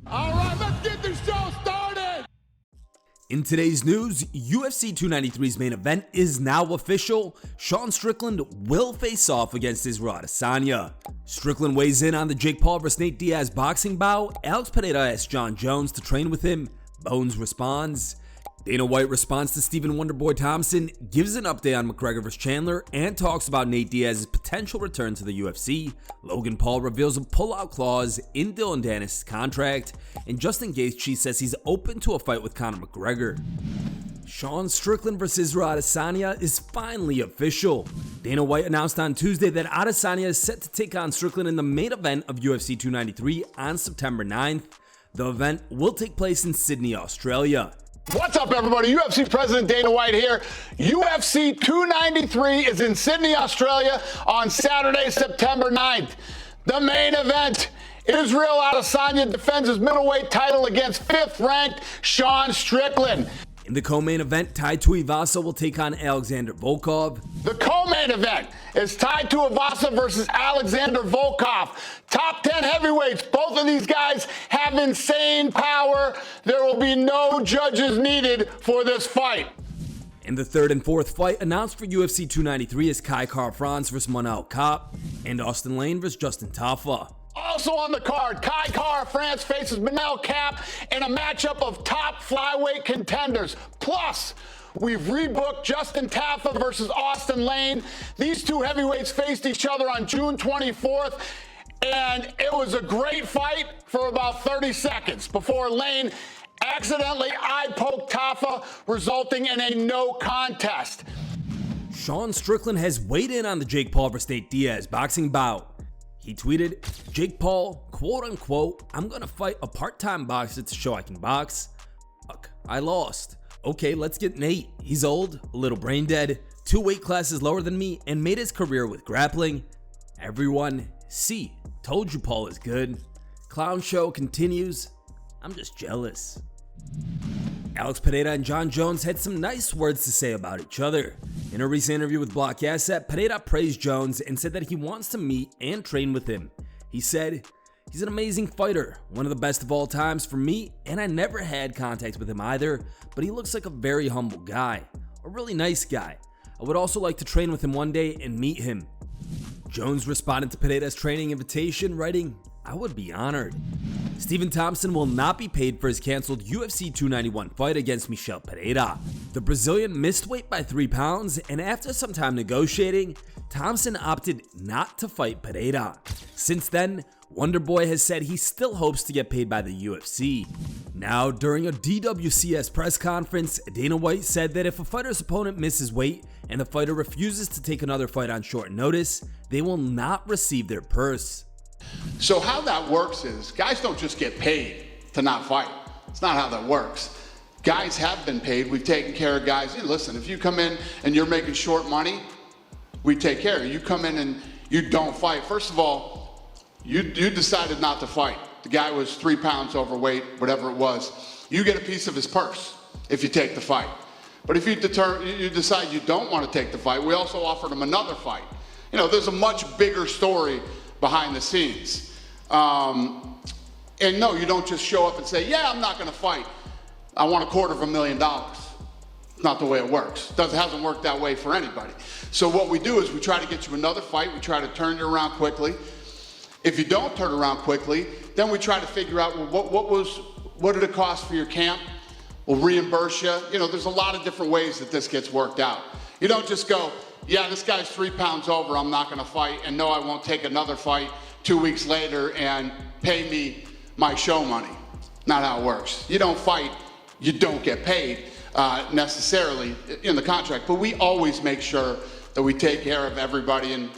All right, let's get this show started. In today's news, UFC 293's main event is now official. Sean Strickland will face off against Israel Adesanya. Strickland weighs in on the Jake Paul vs. Nate Diaz boxing bout. Alex Pereira asks Jon Jones to train with him. Bones responds. Dana White responds to Stephen Wonderboy Thompson, gives an update on McGregor vs. Chandler, and talks about Nate Diaz's potential return to the UFC. Logan Paul reveals a pullout clause in Dillon Danis' contract, and Justin Gaethje says he's open to a fight with Conor McGregor. Sean Strickland vs. Israel Adesanya is finally official. Dana White announced on Tuesday that Adesanya is set to take on Strickland in the main event of UFC 293 on September 9th. The event will take place in Sydney, Australia. What's up, everybody? UFC President Dana White here. UFC 293 is in Sydney, Australia on Saturday, September 9th. The main event, Israel Adesanya defends his middleweight title against 5th-ranked Sean Strickland. In the co-main event, Tai Tuivasa will take on Alexander Volkov. The co-main event is Tai Tuivasa versus Alexander Volkov. Top 10 heavyweights. Both of these guys have insane power. There will be no judges needed for this fight. In the third and fourth fight announced for UFC 293 is Kai Kara-France vs. Manel Kape and Austin Lane vs. Justin Tafa. Also on the card, Kai Kara-France faces Manel Kape in a matchup of top flyweight contenders. Plus, we've rebooked Justin Tafa versus Austin Lane. These two heavyweights faced each other on June 24th, and it was a great fight for about 30 seconds before Lane accidentally eye-poked Tafa, resulting in a no contest. Sean Strickland has weighed in on the Jake Paul vs. Nate Diaz boxing bout. He tweeted, Jake Paul, quote unquote, I'm gonna fight a part-time boxer to show I can box. Fuck, I lost. Okay, let's get Nate. He's old, a little brain dead, 2 weight classes lower than me, and made his career with grappling. Everyone, see, told you Paul is good. Clown show continues. I'm just jealous. Alex Pereira and Jon Jones had some nice words to say about each other. In a recent interview with Block Asset, Pereira praised Jones and said that he wants to meet and train with him. He said, he's an amazing fighter, one of the best of all times for me, and I never had contact with him either, but he looks like a very humble guy, a really nice guy. I would also like to train with him one day and meet him. Jones responded to Pereira's training invitation, writing, I would be honored. Stephen Thompson will not be paid for his canceled UFC 291 fight against Michel Pereira. The Brazilian missed weight by 3 pounds, and after some time negotiating, Thompson opted not to fight Pereira. Since then, Wonderboy has said he still hopes to get paid by the UFC. Now, during a DWCS press conference, Dana White said that if a fighter's opponent misses weight and the fighter refuses to take another fight on short notice, they will not receive their purse. So how that works is, guys don't just get paid to not fight. It's not how that works. Guys have been paid. We've taken care of guys. Hey, listen, if you come in and you're making short money, we take care of you. You come in and you don't fight. First of all, you decided not to fight. The guy was 3 pounds overweight, whatever it was. You get a piece of his purse if you take the fight. But if you decide you don't want to take the fight, we also offered him another fight. You know, there's a much bigger story behind the scenes. And no, you don't just show up and say, yeah, I'm not gonna fight. I want $250,000. It's not the way it works. It hasn't worked that way for anybody. So what we do is we try to get you another fight. We try to turn you around quickly. If you don't turn around quickly, then we try to figure out, well, what did it cost for your camp? We'll reimburse you. You know, there's a lot of different ways that this gets worked out. You don't just go, yeah, this guy's 3 pounds over, I'm not gonna fight, and no, I won't take another fight 2 weeks later and pay me my show money. Not how it works. You don't fight, you don't get paid necessarily in the contract, but we always make sure that we take care of everybody, and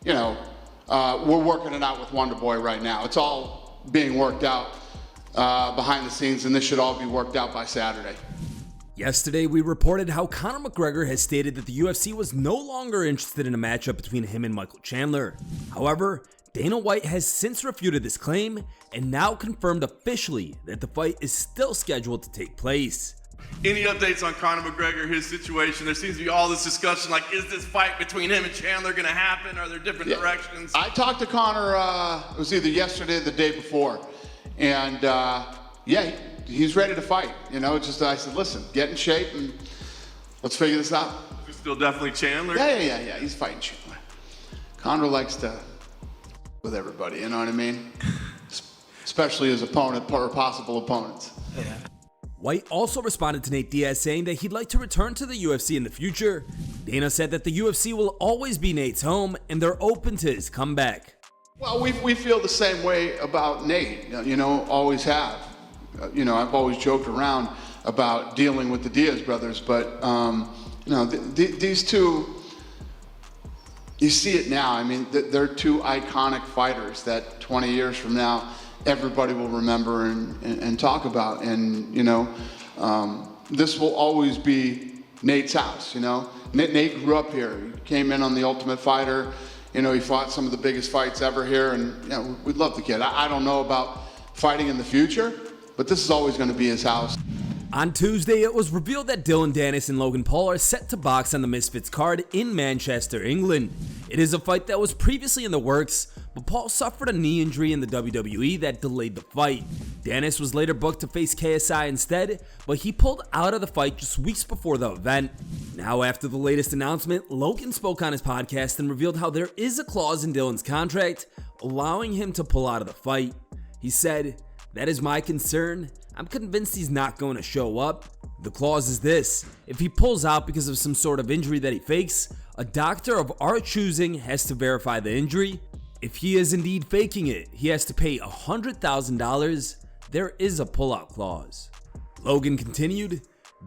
you know, we're working it out with Wonderboy right now. It's all being worked out behind the scenes, and this should all be worked out by Saturday. Yesterday, we reported how Conor McGregor has stated that the UFC was no longer interested in a matchup between him and Michael Chandler. However, Dana White has since refuted this claim and now confirmed officially that the fight is still scheduled to take place. Any updates on Conor McGregor, his situation? There seems to be all this discussion, like, is this fight between him and Chandler going to happen? Are there different directions? I talked to Conor, it was either yesterday or the day before, And yeah, he's ready to fight. You know, it's just I said, listen, get in shape and let's figure this out. Is it still definitely Chandler? Yeah. He's fighting Chandler. Conor likes to with everybody. You know what I mean? Especially his opponent or possible opponents. Yeah. White also responded to Nate Diaz saying that he'd like to return to the UFC in the future. Dana said that the UFC will always be Nate's home and they're open to his comeback. Well, we feel the same way about Nate, you know, always have. You know, I've always joked around about dealing with the Diaz brothers, but, you know, these two, you see it now. I mean, they're two iconic fighters that 20 years from now, everybody will remember and talk about. And, you know, this will always be Nate's house, you know. Nate grew up here. He came in on The Ultimate Fighter. You know, he fought some of the biggest fights ever here, and you know, we'd love the kid. I don't know about fighting in the future, but this is always going to be his house. On Tuesday, it was revealed that Dillon Danis and Logan Paul are set to box on the Misfits card in Manchester, England. It is a fight that was previously in the works, but Paul suffered a knee injury in the WWE that delayed the fight. Danis was later booked to face KSI instead, but he pulled out of the fight just weeks before the event. Now, after the latest announcement, Logan spoke on his podcast and revealed how there is a clause in Dillon's contract allowing him to pull out of the fight. He said, "That is my concern. I'm convinced he's not going to show up. The clause is this: if he pulls out because of some sort of injury that he fakes, a doctor of our choosing has to verify the injury. If he is indeed faking it, he has to pay $100,000. There is a pullout clause." Logan continued,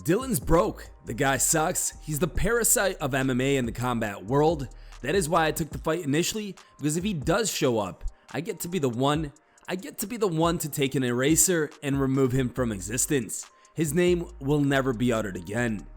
"Dillon's broke. The guy sucks. He's the parasite of MMA in the combat world. That is why I took the fight initially, because if he does show up, I get to be the one to take an eraser and remove him from existence. His name will never be uttered again."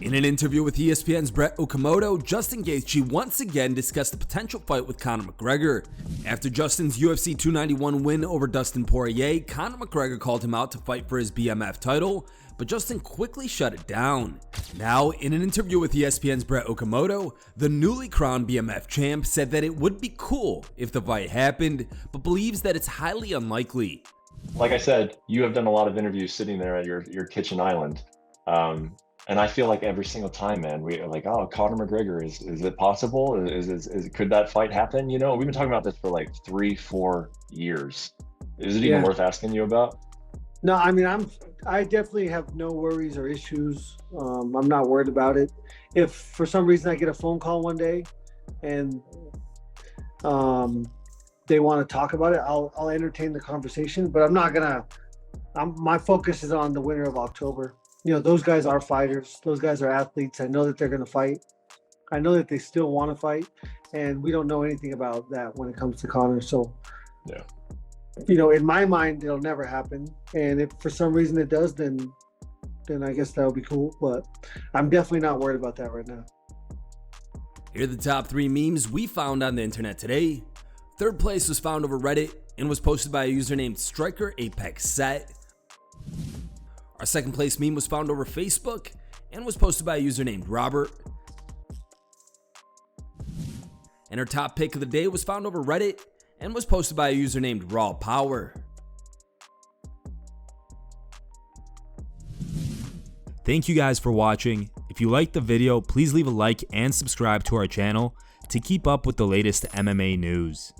In an interview with ESPN's Brett Okamoto, Justin Gaethje once again discussed the potential fight with Conor McGregor. After Justin's UFC 291 win over Dustin Poirier, Conor McGregor called him out to fight for his BMF title, but Justin quickly shut it down. Now, in an interview with ESPN's Brett Okamoto, the newly crowned BMF champ said that it would be cool if the fight happened, but believes that it's highly unlikely. Like I said, you have done a lot of interviews sitting there at your kitchen island. And I feel like every single time, man, we are like, oh, Conor McGregor, is it possible? Could that fight happen? You know, we've been talking about this for like 3-4 years. Is it even worth asking you about? No, I mean, I definitely have no worries or issues. I'm not worried about it. If for some reason I get a phone call one day and they want to talk about it, I'll entertain the conversation, but I'm not gonna. My focus is on the winner of October. You know, those guys are fighters. Those guys are athletes. I know that they're going to fight. I know that they still want to fight, and we don't know anything about that when it comes to Conor. So, yeah, you know, in my mind, it'll never happen. And if for some reason it does, then I guess that would be cool. But I'm definitely not worried about that right now. Here are the top 3 memes we found on the internet today. Third place was found over Reddit and was posted by a user named StrikerApexSet. Our second place meme was found over Facebook and was posted by a user named Robert. And our top pick of the day was found over Reddit and was posted by a user named Raw Power. Thank you guys for watching. If you liked the video, please leave a like and subscribe to our channel to keep up with the latest MMA news.